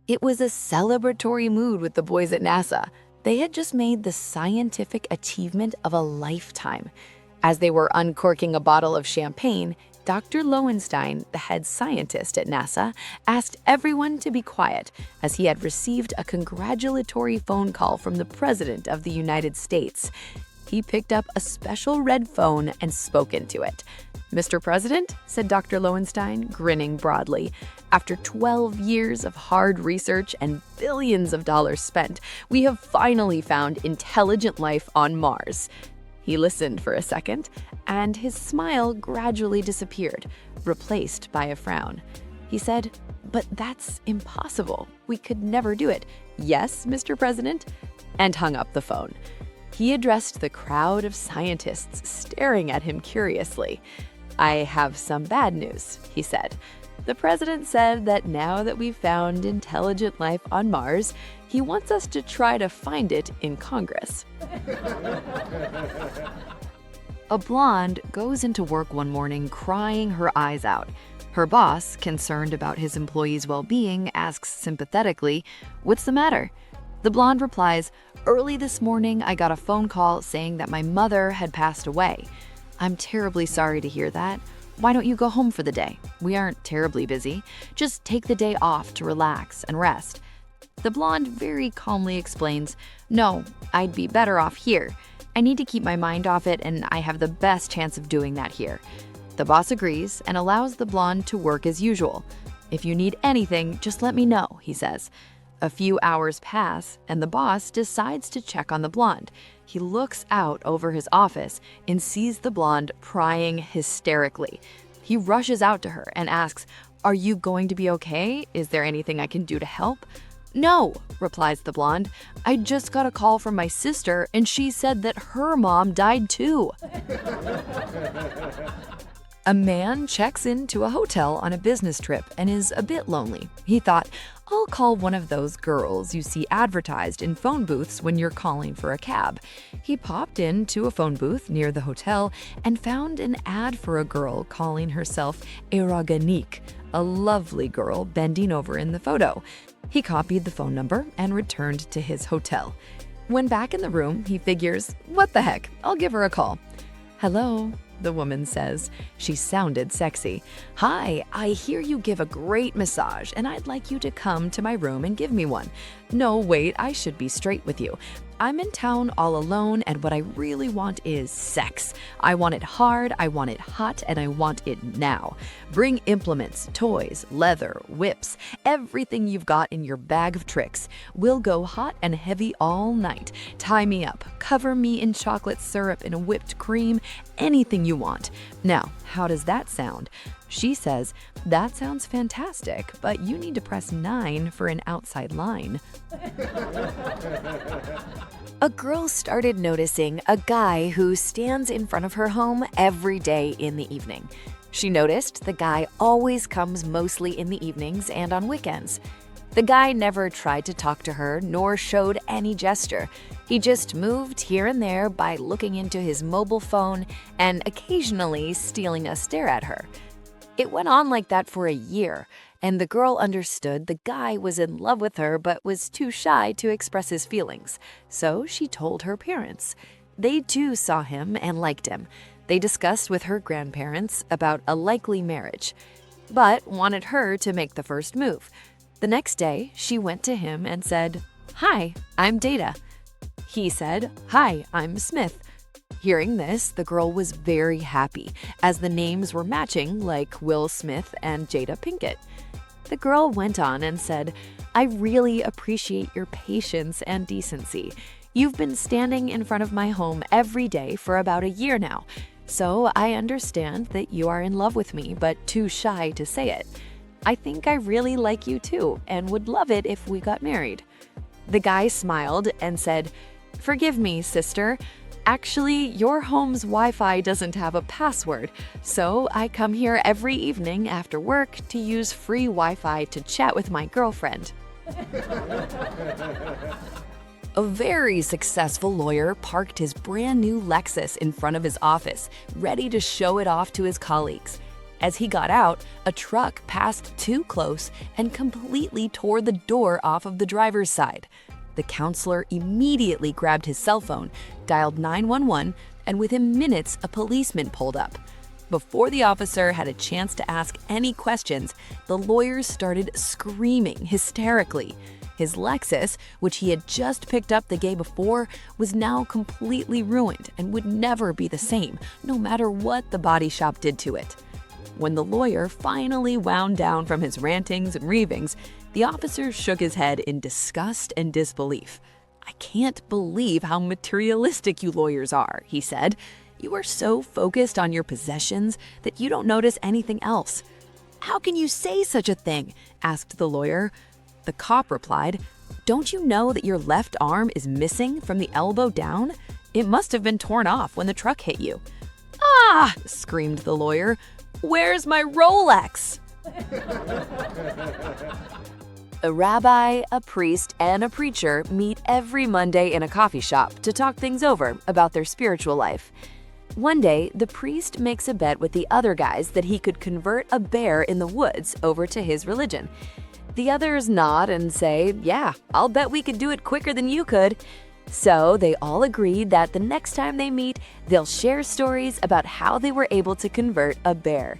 It was a celebratory mood with the boys at NASA. They had just made the scientific achievement of a lifetime. As they were uncorking a bottle of champagne, Dr. Lowenstein, the head scientist at NASA, asked everyone to be quiet as he had received a congratulatory phone call from the President of the United States. He picked up a special red phone and spoke into it. "Mr. President," said Dr. Lowenstein, grinning broadly, "after 12 years of hard research and billions of dollars spent, we have finally found intelligent life on Mars." He listened for a second, and his smile gradually disappeared, replaced by a frown. He said, "But that's impossible. We could never do it." "Yes, Mr. President," and hung up the phone. He addressed the crowd of scientists staring at him curiously. "I have some bad news," he said. "The president said that now that we've found intelligent life on Mars, he wants us to try to find it in Congress." A blonde goes into work one morning crying her eyes out. Her boss, concerned about his employees' well-being, asks sympathetically, "What's the matter?" The blonde replies, "Early this morning, I got a phone call saying that my mother had passed away. I'm terribly sorry to hear that. Why don't you go home for the day? We aren't terribly busy. Just take the day off to relax and rest." The blonde very calmly explains, "No, I'd be better off here. I need to keep my mind off it, and I have the best chance of doing that here." The boss agrees and allows the blonde to work as usual. "If you need anything, just let me know," he says. A few hours pass, and the boss decides to check on the blonde. He looks out over his office and sees the blonde crying hysterically. He rushes out to her and asks, "Are you going to be okay? Is there anything I can do to help?" "No," replies the blonde. "I just got a call from my sister, and she said that her mom died too." A man checks into a hotel on a business trip and is a bit lonely. He thought, "I'll call one of those girls you see advertised in phone booths when you're calling for a cab." He popped into a phone booth near the hotel and found an ad for a girl calling herself Erogenique, a lovely girl bending over in the photo. He copied the phone number and returned to his hotel. When back in the room, he figures, "What the heck, I'll give her a call." "Hello," the woman says. She sounded sexy. "Hi, I hear you give a great massage, and I'd like you to come to my room and give me one." "No, wait, I should be straight with you. I'm in town all alone, and what I really want is sex. I want it hard, I want it hot, and I want it now. Bring implements, toys, leather, whips, everything you've got in your bag of tricks. We'll go hot and heavy all night. Tie me up, cover me in chocolate syrup and whipped cream, anything you want. Now, how does that sound?" She says, "That sounds fantastic, but you need to press 9 for an outside line." A girl started noticing a guy who stands in front of her home every day in the evening. She noticed the guy always comes mostly in the evenings and on weekends. The guy never tried to talk to her nor showed any gesture. He just moved here and there by looking into his mobile phone and occasionally stealing a stare at her. It went on like that for a year, and the girl understood the guy was in love with her but was too shy to express his feelings. So she told her parents. They too saw him and liked him. They discussed with her grandparents about a likely marriage, but wanted her to make the first move. The next day, she went to him and said, "Hi, I'm Data." He said, "Hi, I'm Smith." Hearing this, the girl was very happy, as the names were matching like Will Smith and Jada Pinkett. The girl went on and said, "I really appreciate your patience and decency. You've been standing in front of my home every day for about a year now, so I understand that you are in love with me but too shy to say it. I think I really like you too and would love it if we got married." The guy smiled and said, "Forgive me, sister. Actually, your home's Wi-Fi doesn't have a password, so I come here every evening after work to use free Wi-Fi to chat with my girlfriend." A very successful lawyer parked his brand new Lexus in front of his office, ready to show it off to his colleagues. As he got out, a truck passed too close and completely tore the door off of the driver's side. The counselor immediately grabbed his cell phone, dialed 911, and within minutes, a policeman pulled up. Before the officer had a chance to ask any questions, the lawyers started screaming hysterically. His Lexus, which he had just picked up the day before, was now completely ruined and would never be the same, no matter what the body shop did to it. When the lawyer finally wound down from his rantings and ravings, the officer shook his head in disgust and disbelief. "I can't believe how materialistic you lawyers are," he said. "You are so focused on your possessions that you don't notice anything else." "How can you say such a thing?" asked the lawyer. The cop replied, "Don't you know that your left arm is missing from the elbow down? It must have been torn off when the truck hit you." "Ah!" screamed the lawyer. "Where's my Rolex?" A rabbi, a priest, and a preacher meet every Monday in a coffee shop to talk things over about their spiritual life. One day, the priest makes a bet with the other guys that he could convert a bear in the woods over to his religion. The others nod and say, "Yeah, I'll bet we could do it quicker than you could." So they all agreed that the next time they meet, they'll share stories about how they were able to convert a bear.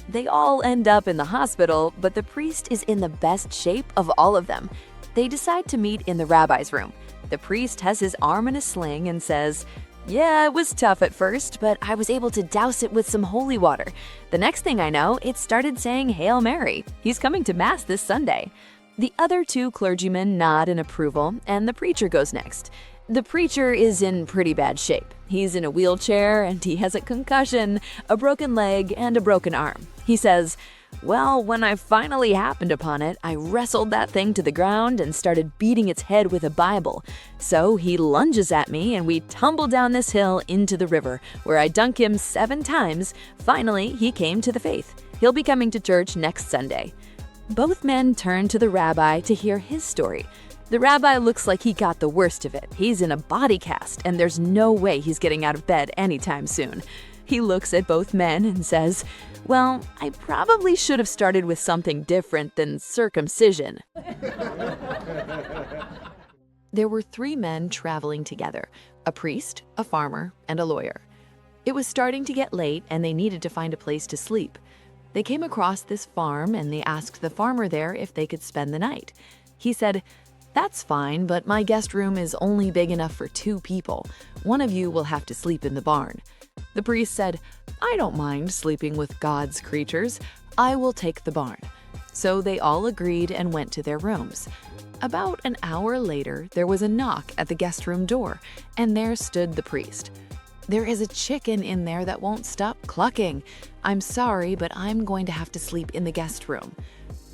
They all end up in the hospital, but the priest is in the best shape of all of them. They decide to meet in the rabbi's room. The priest has his arm in a sling and says, "Yeah, it was tough at first, but I was able to douse it with some holy water. The next thing I know, it started saying Hail Mary. He's coming to Mass this Sunday." The other two clergymen nod in approval, and the preacher goes next. The preacher is in pretty bad shape. He's in a wheelchair, and he has a concussion, a broken leg, and a broken arm. He says, "Well, when I finally happened upon it, I wrestled that thing to the ground and started beating its head with a Bible. So he lunges at me and we tumble down this hill into the river, where I dunk him 7 times. Finally, he came to the faith. He'll be coming to church next Sunday." Both men turn to the rabbi to hear his story. The rabbi looks like he got the worst of it. He's in a body cast, and there's no way he's getting out of bed anytime soon. He looks at both men and says, "Well, I probably should have started with something different than circumcision." There were 3 men traveling together, a priest, a farmer, and a lawyer. It was starting to get late, and they needed to find a place to sleep. They came across this farm, and they asked the farmer there if they could spend the night. He said, "That's fine, but my guest room is only big enough for 2 people. One of you will have to sleep in the barn." The priest said, "I don't mind sleeping with God's creatures. I will take the barn." So they all agreed and went to their rooms. About an hour later, there was a knock at the guest room door, and there stood the priest. "There is a chicken in there that won't stop clucking. I'm sorry, but I'm going to have to sleep in the guest room."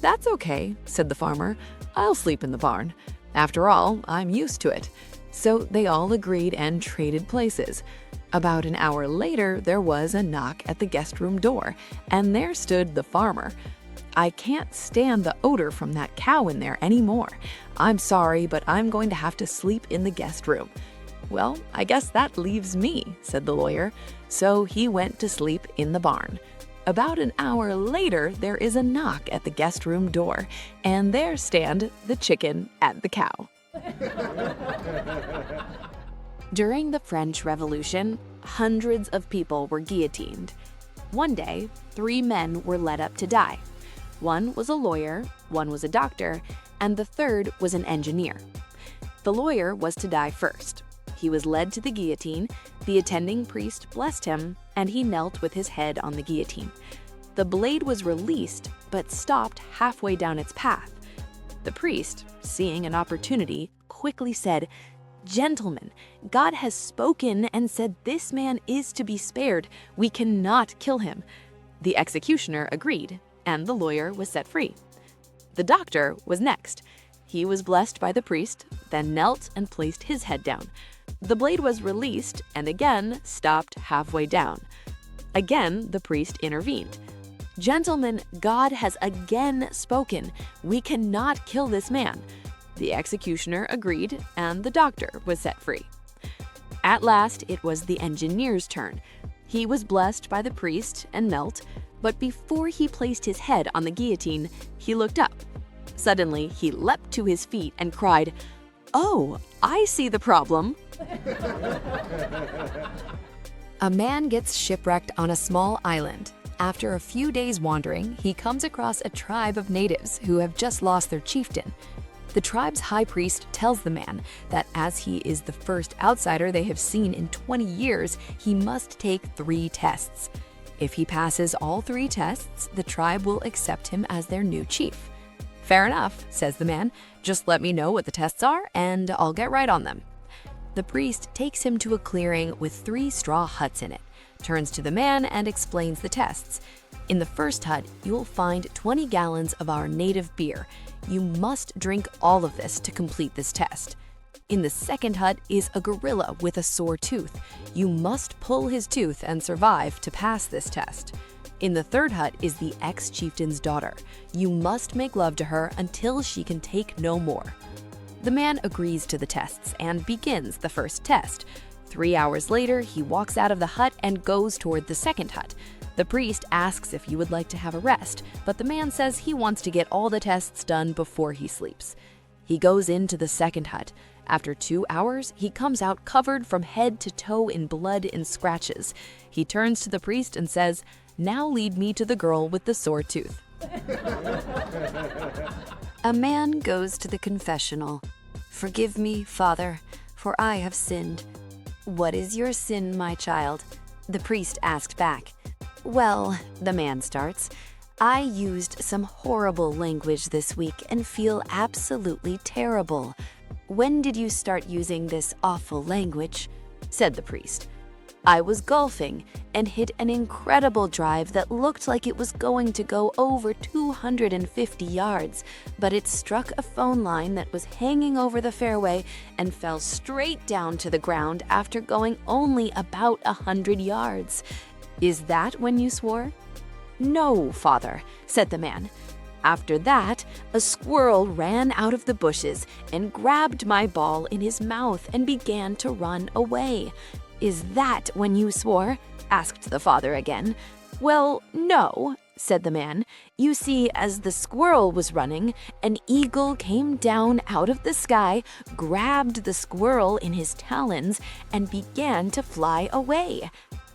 "That's okay," said the farmer. "I'll sleep in the barn. After all, I'm used to it." So they all agreed and traded places. About an hour later, there was a knock at the guest room door, and there stood the farmer. "I can't stand the odor from that cow in there anymore. I'm sorry, but I'm going to have to sleep in the guest room." "Well, I guess that leaves me," said the lawyer. So he went to sleep in the barn. About an hour later, there is a knock at the guest room door, and there stand the chicken and the cow. During the French Revolution, hundreds of people were guillotined. One day, 3 men were led up to die. One was a lawyer, one was a doctor, and the third was an engineer. The lawyer was to die first. He was led to the guillotine, the attending priest blessed him, and he knelt with his head on the guillotine. The blade was released, but stopped halfway down its path. The priest, seeing an opportunity, quickly said, "Gentlemen, God has spoken and said this man is to be spared. We cannot kill him." The executioner agreed, and the lawyer was set free. The doctor was next. He was blessed by the priest, then knelt and placed his head down. The blade was released and again stopped halfway down. Again, the priest intervened. "Gentlemen, God has again spoken. We cannot kill this man." The executioner agreed, and the doctor was set free. At last, it was the engineer's turn. He was blessed by the priest and knelt. But before he placed his head on the guillotine, he looked up. Suddenly, he leapt to his feet and cried, "Oh, I see the problem." A man gets shipwrecked on a small island. After a few days wandering, he comes across a tribe of natives who have just lost their chieftain. The tribe's high priest tells the man that as he is the first outsider they have seen in 20 years, he must take 3 tests. If he passes all 3 tests, the tribe will accept him as their new chief. "Fair enough," says the man. "Just let me know what the tests are, and I'll get right on them." The priest takes him to a clearing with 3 straw huts in it, turns to the man and explains the tests. In the first hut, you'll find 20 gallons of our native beer. You must drink all of this to complete this test. In the second hut is a gorilla with a sore tooth. You must pull his tooth and survive to pass this test. In the third hut is the ex-chieftain's daughter. You must make love to her until she can take no more. The man agrees to the tests and begins the first test. 3 hours later, he walks out of the hut and goes toward the second hut. The priest asks if you would like to have a rest, but the man says he wants to get all the tests done before he sleeps. He goes into the second hut. After 2 hours, he comes out covered from head to toe in blood and scratches. He turns to the priest and says, "Now lead me to the girl with the sore tooth." A man goes to the confessional. "Forgive me, Father, for I have sinned." "What is your sin, my child?" the priest asked back. "Well," the man starts, "I used some horrible language this week and feel absolutely terrible." "When did you start using this awful language?" said the priest. "I was golfing and hit an incredible drive that looked like it was going to go over 250 yards, but it struck a phone line that was hanging over the fairway and fell straight down to the ground after going only about 100 yards. Is that when you swore?" "No, Father," said the man. "After that, a squirrel ran out of the bushes and grabbed my ball in his mouth and began to run away." "Is that when you swore?" asked the father again. "Well, no," said the man. "You see, as the squirrel was running, an eagle came down out of the sky, grabbed the squirrel in his talons, and began to fly away."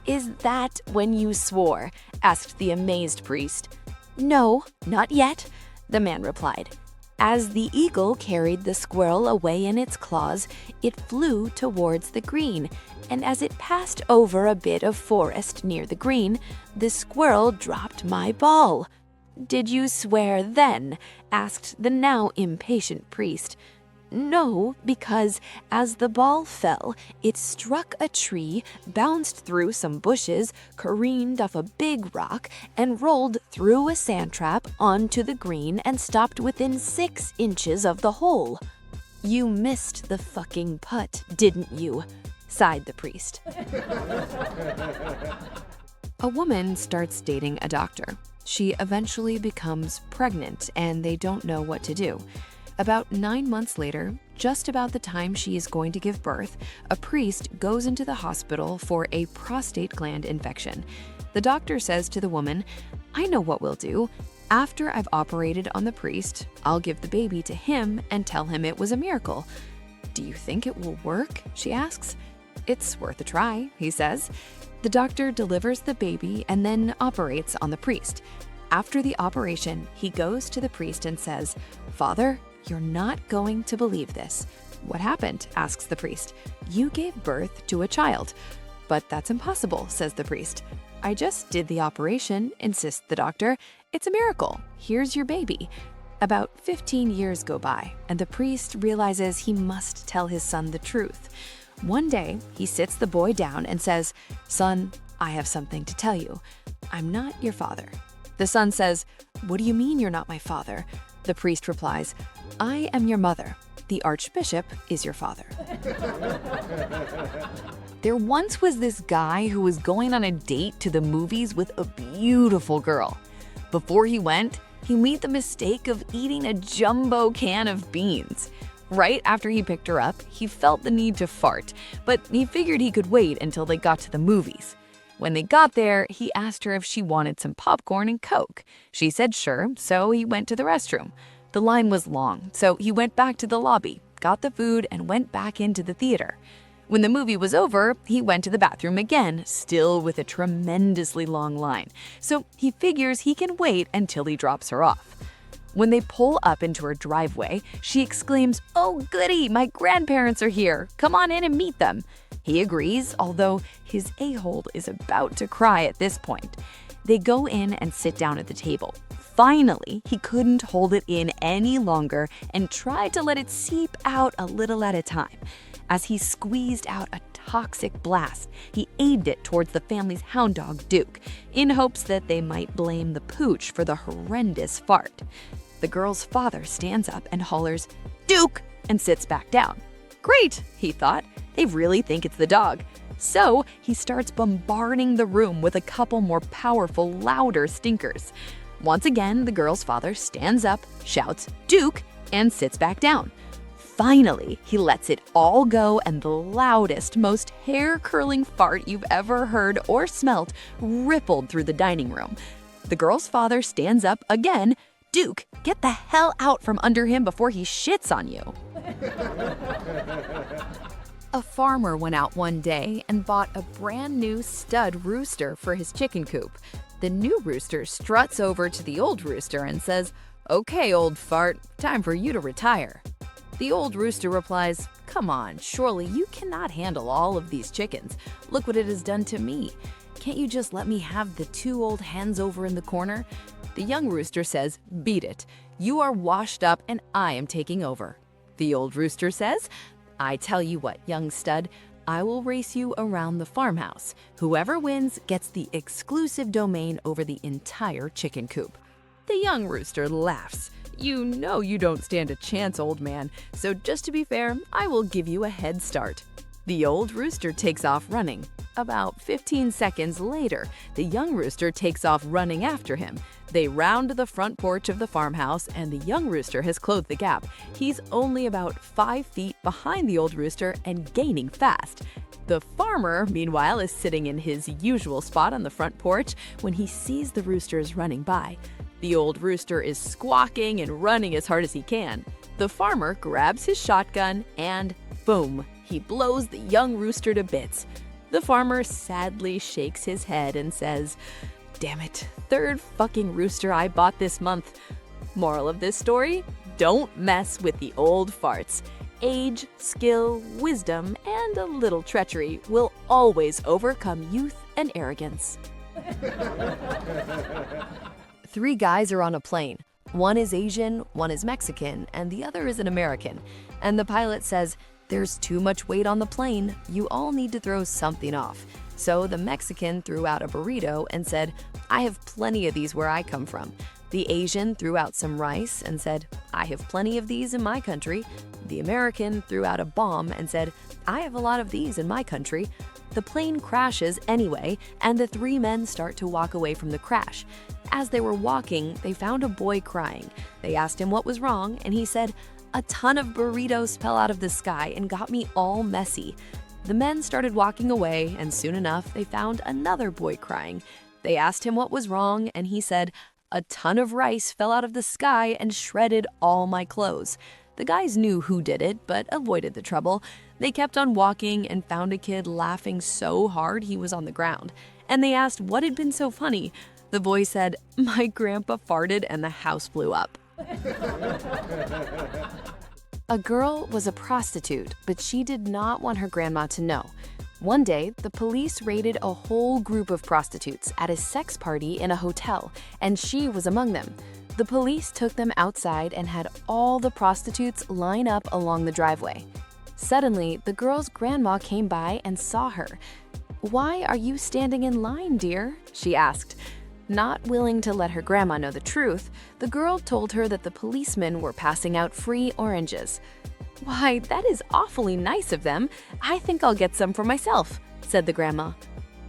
"Is that when you swore?" asked the amazed priest. "No, not yet," the man replied. "As the eagle carried the squirrel away in its claws, it flew towards the green, and as it passed over a bit of forest near the green, the squirrel dropped my ball." "Did you swear then?" asked the now impatient priest. "No, because as the ball fell, it struck a tree, bounced through some bushes, careened off a big rock, and rolled through a sand trap onto the green and stopped within 6 inches of the hole." "You missed the fucking putt, didn't you?" sighed the priest. A woman starts dating a doctor. She eventually becomes pregnant and they don't know what to do. About 9 months later, just about the time she is going to give birth, a priest goes into the hospital for a prostate gland infection. The doctor says to the woman, "I know what we'll do. After I've operated on the priest, I'll give the baby to him and tell him it was a miracle." "Do you think it will work?" she asks. "It's worth a try," he says. The doctor delivers the baby and then operates on the priest. After the operation, he goes to the priest and says, "Father, you're not going to believe this." "What happened?" asks the priest. "You gave birth to a child." "But that's impossible," says the priest. "I just did the operation," insists the doctor. "It's a miracle. Here's your baby." About 15 years go by, and the priest realizes he must tell his son the truth. One day, he sits the boy down and says, "Son, I have something to tell you. I'm not your father." The son says, "What do you mean you're not my father?" The priest replies, "I am your mother. The archbishop is your father." There once was this guy who was going on a date to the movies with a beautiful girl. Before he went, he made the mistake of eating a jumbo can of beans. Right after he picked her up, he felt the need to fart, but he figured he could wait until they got to the movies. When they got there, he asked her if she wanted some popcorn and Coke. She said sure, so he went to the restroom. The line was long, so he went back to the lobby, got the food, and went back into the theater. When the movie was over, he went to the bathroom again, still with a tremendously long line, so he figures he can wait until he drops her off. When they pull up into her driveway, she exclaims, "Oh goody, my grandparents are here. Come on in and meet them." He agrees, although his a-hole is about to cry at this point. They go in and sit down at the table. Finally, he couldn't hold it in any longer and tried to let it seep out a little at a time. As he squeezed out a toxic blast, he aimed it towards the family's hound dog, Duke, in hopes that they might blame the pooch for the horrendous fart. The girl's father stands up and hollers, "Duke!" and sits back down. Great, he thought. They really think it's the dog. So he starts bombarding the room with a couple more powerful, louder stinkers. Once again, the girl's father stands up, shouts, "Duke!" and sits back down. Finally, he lets it all go, and the loudest, most hair-curling fart you've ever heard or smelt rippled through the dining room. The girl's father stands up again. "Duke, get the hell out from under him before he shits on you." A farmer went out one day and bought a brand new stud rooster for his chicken coop. The new rooster struts over to the old rooster and says, "Okay, old fart, time for you to retire." The old rooster replies, "Come on, surely you cannot handle all of these chickens. Look what it has done to me. Can't you just let me have the 2 old hens over in the corner?" The young rooster says, "Beat it. You are washed up and I am taking over." The old rooster says, "I tell you what, young stud, I will race you around the farmhouse. Whoever wins gets the exclusive domain over the entire chicken coop." The young rooster laughs. "You know you don't stand a chance, old man, so just to be fair, I will give you a head start." The old rooster takes off running. About 15 seconds later, the young rooster takes off running after him. They round the front porch of the farmhouse, and the young rooster has closed the gap. He's only about 5 feet behind the old rooster and gaining fast. The farmer, meanwhile, is sitting in his usual spot on the front porch when he sees the roosters running by. The old rooster is squawking and running as hard as he can. The farmer grabs his shotgun and boom, he blows the young rooster to bits. The farmer sadly shakes his head and says, "Damn it, 3rd fucking rooster I bought this month." Moral of this story? Don't mess with the old farts. Age, skill, wisdom, and a little treachery will always overcome youth and arrogance. 3 guys are on a plane. One is Asian, one is Mexican, and the other is an American. And the pilot says, "There's too much weight on the plane. You all need to throw something off." So the Mexican threw out a burrito and said, "I have plenty of these where I come from." The Asian threw out some rice and said, "I have plenty of these in my country." The American threw out a bomb and said, "I have a lot of these in my country." The plane crashes anyway, and the 3 men start to walk away from the crash. As they were walking, they found a boy crying. They asked him what was wrong, and he said, "A ton of burritos fell out of the sky and got me all messy." The men started walking away, and soon enough, they found another boy crying. They asked him what was wrong, and he said, "A ton of rice fell out of the sky and shredded all my clothes." The guys knew who did it, but avoided the trouble. They kept on walking and found a kid laughing so hard he was on the ground. And they asked what had been so funny. The boy said, "My grandpa farted and the house blew up." A girl was a prostitute, but she did not want her grandma to know. One day, the police raided a whole group of prostitutes at a sex party in a hotel, and she was among them. The police took them outside and had all the prostitutes line up along the driveway. Suddenly, the girl's grandma came by and saw her. "Why are you standing in line, dear?" she asked. Not willing to let her grandma know the truth, the girl told her that the policemen were passing out free oranges. "Why, that is awfully nice of them. I think I'll get some for myself," said the grandma.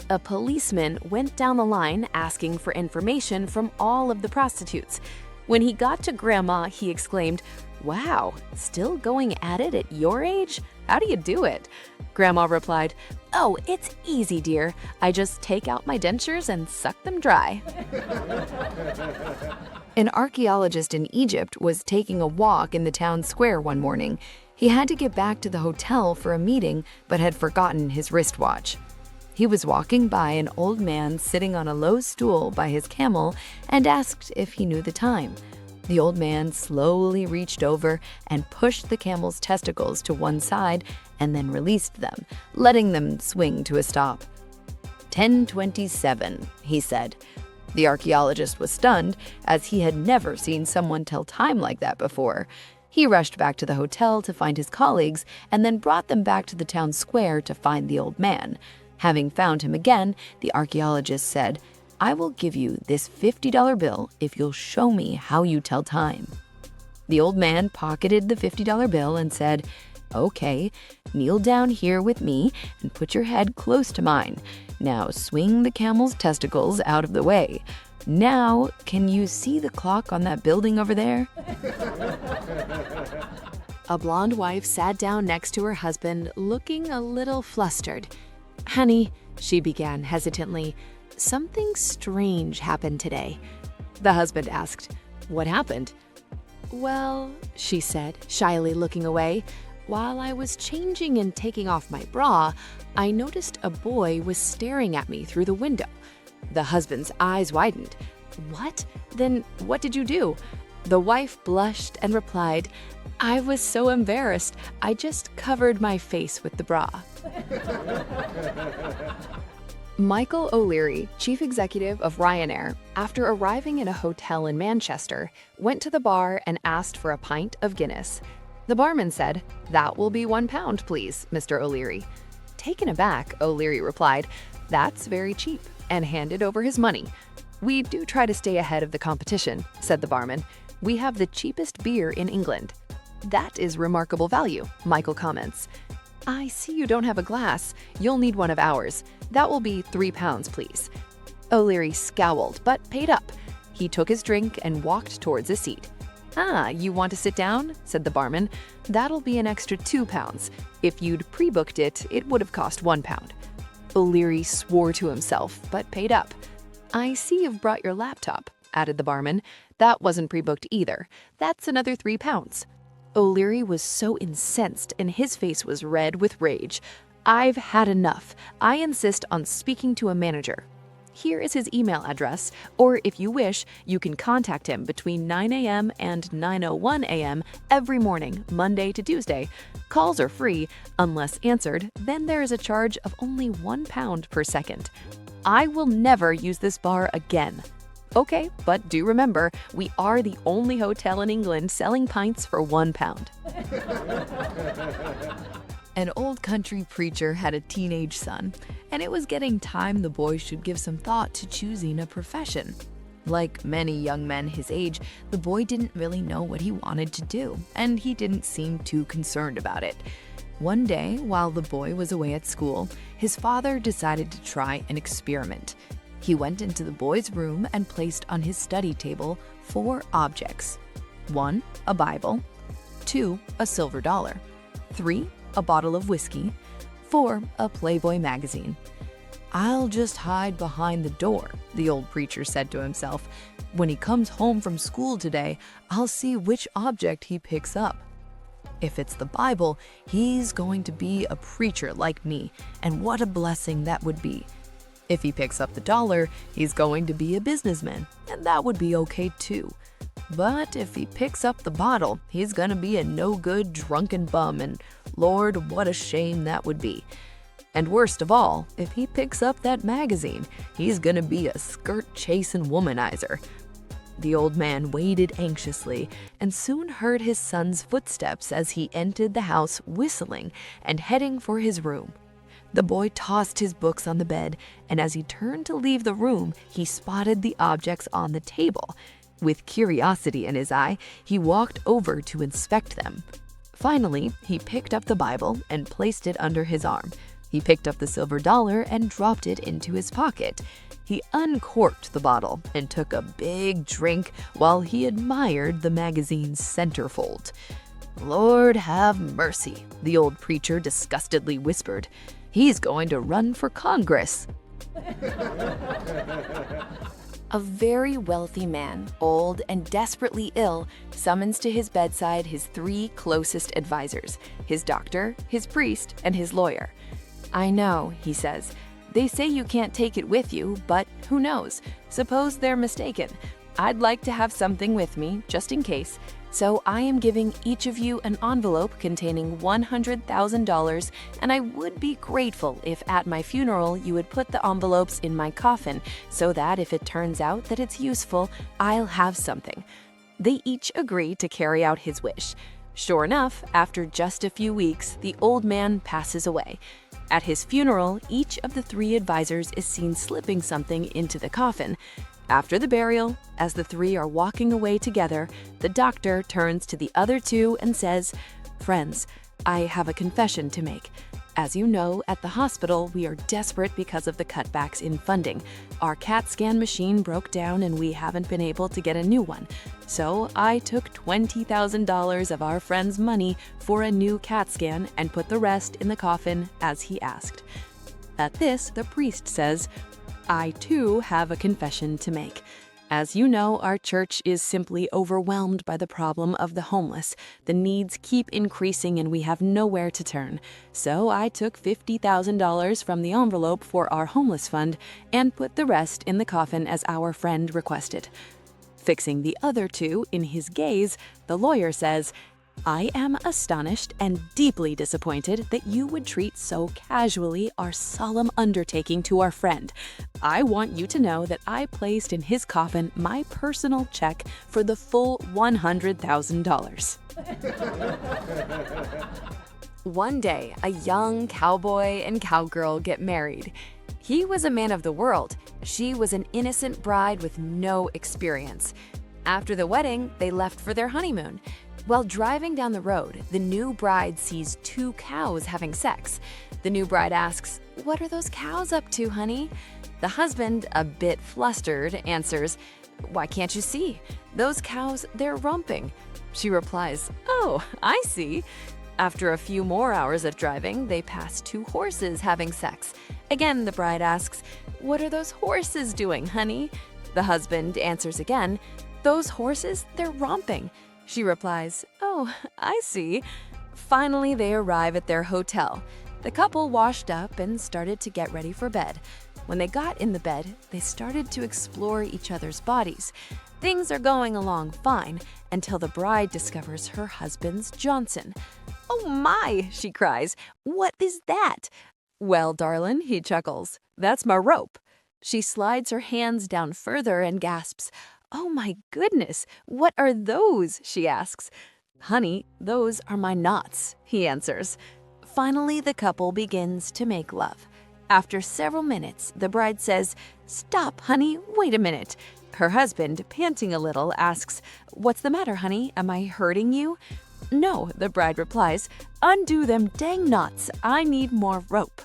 A policeman went down the line asking for information from all of the prostitutes. When he got to Grandma, he exclaimed, "Wow, still going at it at your age? How do you do it?" Grandma replied, "Oh, it's easy, dear. I just take out my dentures and suck them dry." An archaeologist in Egypt was taking a walk in the town square one morning. He had to get back to the hotel for a meeting, but had forgotten his wristwatch. He was walking by an old man sitting on a low stool by his camel and asked if he knew the time. The old man slowly reached over and pushed the camel's testicles to one side and then released them, letting them swing to a stop. 10:27, he said. The archaeologist was stunned, as he had never seen someone tell time like that before. He rushed back to the hotel to find his colleagues and then brought them back to the town square to find the old man. Having found him again, the archaeologist said, "I will give you this $50 bill if you'll show me how you tell time." The old man pocketed the $50 bill and said, "Okay, kneel down here with me and put your head close to mine. Now swing the camel's testicles out of the way. Now, can you see the clock on that building over there?" A blonde wife sat down next to her husband, looking a little flustered. "Honey," she began hesitantly, "something strange happened today." The husband asked, "What happened?" "Well," she said, shyly looking away, "while I was changing and taking off my bra, I noticed a boy was staring at me through the window." The husband's eyes widened. "What? Then what did you do?" The wife blushed and replied, "I was so embarrassed, I just covered my face with the bra." Michael O'Leary, chief executive of Ryanair, after arriving in a hotel in Manchester, went to the bar and asked for a pint of Guinness. The barman said, "That will be £1, please, Mr. O'Leary." Taken aback, O'Leary replied, "That's very cheap," and handed over his money. "We do try to stay ahead of the competition," said the barman. "We have the cheapest beer in England." "That is remarkable value," Michael comments. "I see you don't have a glass. You'll need one of ours. That will be £3, please." O'Leary scowled, but paid up. He took his drink and walked towards a seat. "Ah, you want to sit down?" said the barman. "That'll be an extra £2. If you'd pre-booked it, it would have cost £1. O'Leary swore to himself, but paid up. "I see you've brought your laptop," added the barman. "That wasn't pre-booked either. That's another £3. O'Leary was so incensed and his face was red with rage. "I've had enough. I insist on speaking to a manager. Here is his email address, or if you wish, you can contact him between 9 a.m. and 9:01 a.m. every morning, Monday to Tuesday. Calls are free. Unless answered, then there is a charge of only £1 per second. I will never use this bar again." "Okay, but do remember, we are the only hotel in England selling pints for £1. An old country preacher had a teenage son, and it was getting time the boy should give some thought to choosing a profession. Like many young men his age, the boy didn't really know what he wanted to do, and he didn't seem too concerned about it. One day, while the boy was away at school, his father decided to try an experiment. He went into the boy's room and placed on his study table 4 objects. 1, a Bible. 2, a silver dollar. 3, a bottle of whiskey. 4, a Playboy magazine. "I'll just hide behind the door," the old preacher said to himself. "When he comes home from school today, I'll see which object he picks up. If it's the Bible, he's going to be a preacher like me, and what a blessing that would be. If he picks up the dollar, he's going to be a businessman, and that would be okay too. But if he picks up the bottle, he's gonna be a no-good drunken bum, and Lord, what a shame that would be. And worst of all, if he picks up that magazine, he's gonna be a skirt-chasing womanizer." The old man waited anxiously and soon heard his son's footsteps as he entered the house whistling and heading for his room. The boy tossed his books on the bed, and as he turned to leave the room, he spotted the objects on the table. With curiosity in his eye, he walked over to inspect them. Finally, he picked up the Bible and placed it under his arm. He picked up the silver dollar and dropped it into his pocket. He uncorked the bottle and took a big drink while he admired the magazine's centerfold. "Lord have mercy," the old preacher disgustedly whispered. "He's going to run for Congress." A very wealthy man, old and desperately ill, summons to his bedside his 3 closest advisors, his doctor, his priest, and his lawyer. "I know," he says. "They say you can't take it with you, but who knows? Suppose they're mistaken. I'd like to have something with me, just in case. So I am giving each of you an envelope containing $100,000, and I would be grateful if at my funeral you would put the envelopes in my coffin so that if it turns out that it's useful, I'll have something." They each agree to carry out his wish. Sure enough, after just a few weeks, the old man passes away. At his funeral, each of the 3 advisors is seen slipping something into the coffin. After the burial, as the 3 are walking away together, the doctor turns to the other 2 and says, "Friends, I have a confession to make. As you know, at the hospital, we are desperate because of the cutbacks in funding. Our CAT scan machine broke down and we haven't been able to get a new one. So I took $20,000 of our friend's money for a new CAT scan and put the rest in the coffin as he asked." At this, the priest says, "I too have a confession to make. As you know, our church is simply overwhelmed by the problem of the homeless. The needs keep increasing and we have nowhere to turn. So I took $50,000 from the envelope for our homeless fund and put the rest in the coffin as our friend requested." Fixing the other 2 in his gaze, the lawyer says, "I am astonished and deeply disappointed that you would treat so casually our solemn undertaking to our friend. I want you to know that I placed in his coffin my personal check for the full $100,000. One day, a young cowboy and cowgirl get married. He was a man of the world. She was an innocent bride with no experience. After the wedding, they left for their honeymoon. While driving down the road, the new bride sees 2 cows having sex. The new bride asks, "What are those cows up to, honey?" The husband, a bit flustered, answers, "Why can't you see? Those cows, they're romping." She replies, "Oh, I see." After a few more hours of driving, they pass 2 horses having sex. Again, the bride asks, "What are those horses doing, honey?" The husband answers again, "Those horses, they're romping." She replies, "Oh, I see." Finally, they arrive at their hotel. The couple washed up and started to get ready for bed. When they got in the bed, they started to explore each other's bodies. Things are going along fine until the bride discovers her husband's Johnson. "Oh my," she cries, "what is that?" "Well, darling," he chuckles, "that's my rope." She slides her hands down further and gasps, "Oh my goodness, what are those?" she asks. "Honey, those are my knots," he answers. Finally, the couple begins to make love. After several minutes, the bride says, "Stop, honey, wait a minute." Her husband, panting a little, asks, "What's the matter, honey? Am I hurting you?" "No," the bride replies, "Undo them dang knots. I need more rope."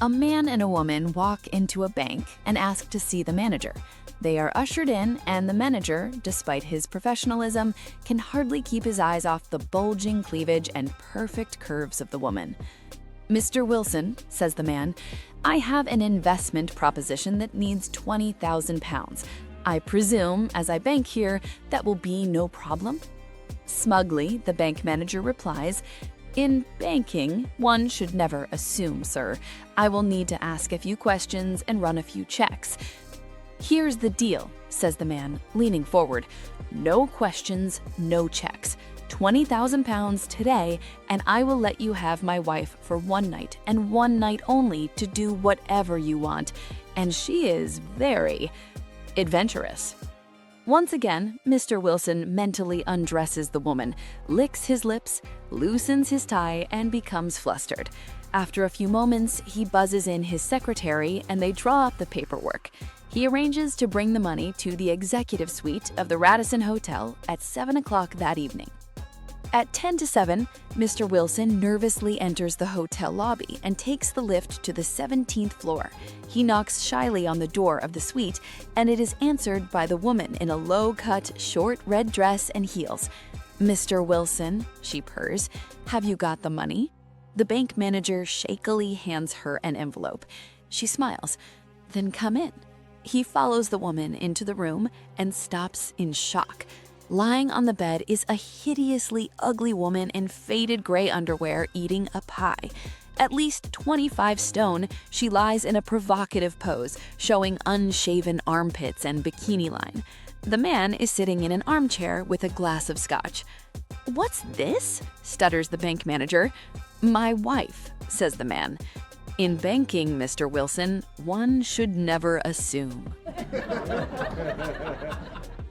A man and a woman walk into a bank and ask to see the manager. They are ushered in, and the manager, despite his professionalism, can hardly keep his eyes off the bulging cleavage and perfect curves of the woman. "Mr. Wilson," says the man, "I have an investment proposition that needs £20,000. I presume, as I bank here, that will be no problem?" Smugly, the bank manager replies, "In banking, one should never assume, sir. I will need to ask a few questions and run a few checks." "Here's the deal," says the man, leaning forward. "No questions, no checks. £20,000 today, and I will let you have my wife for one night and one night only to do whatever you want. And she is very adventurous." Once again, Mr. Wilson mentally undresses the woman, licks his lips, loosens his tie, and becomes flustered. After a few moments, he buzzes in his secretary and they draw up the paperwork. He arranges to bring the money to the executive suite of the Radisson Hotel at 7 o'clock that evening. At 10 to 7, Mr. Wilson nervously enters the hotel lobby and takes the lift to the 17th floor. He knocks shyly on the door of the suite, and it is answered by the woman in a low-cut, short red dress and heels. "Mr. Wilson," she purrs, "have you got the money?" The bank manager shakily hands her an envelope. She smiles. "Then come in." He follows the woman into the room and stops in shock. Lying on the bed is a hideously ugly woman in faded gray underwear eating a pie. At least 25 stone, she lies in a provocative pose, showing unshaven armpits and bikini line. The man is sitting in an armchair with a glass of scotch. "What's this?" stutters the bank manager. "My wife," says the man. "In banking, Mr. Wilson, one should never assume."